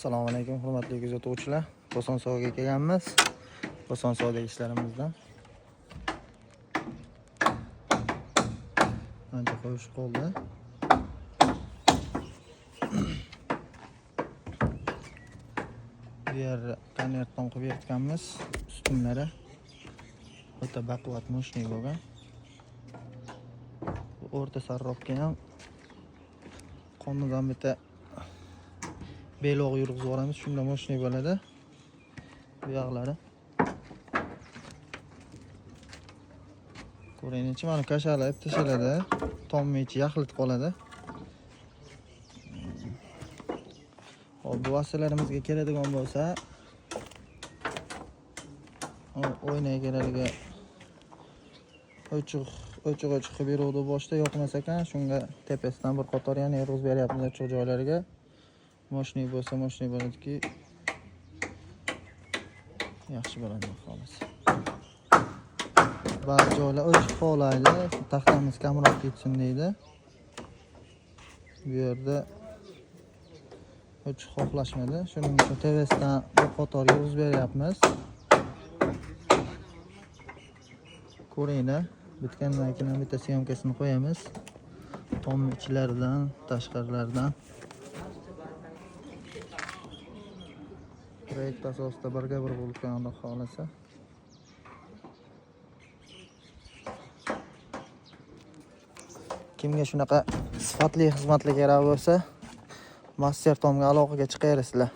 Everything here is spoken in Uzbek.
Assalomu alaykum hurmatli kuzatuvchilar. Kosonsoyga kelganmiz. Kosonsoydagi ishlarimizdan. Ancha qo'yish qoldi. Bu yer konvertdan qo'yib yetganmiz. Ustunlari o'ta baquvvat moshina bo'lgan. Bu o'rta sarrofga ham qonidan bitta beloq yurg'izib yuboramiz. Shunda moshina bo'ladi. Bu yoqlari. Ko'ringchi, mana kashalab tashaladi. Tommi ichi yaxlit qoladi. Hop, bu vositalarimizga keladigan bo'lsa, o'ynaygilariga ochiq qilib beruvdi boshda, yoqmas ekan. Shunga tepasidan bir qator yana yurg'izib beryapmiz ochiq joylariga. Moshina bo'lsa, moshina bo'ladiki, yaxshi bo'ladi xolos. Ba'zi joylar ochiq qoladi, taxtamiz kamroq ketsin deydi. Bu yerda ochiq xohlashmadi. Shuning uchun tepasidan bir qator yurg'izib beryapmiz. Ko'ringlar, bitgandan keyin bitta syomkasini qo'yamiz. Tom ichlaridan, tashqarilaridan. Proyekt asosida birga bir bo'lib qo'yanda xolasa. Kimga shunaqa sifatli xizmatlar kerak bo'lsa, Master Tomga aloqaga chiqaverasizlar.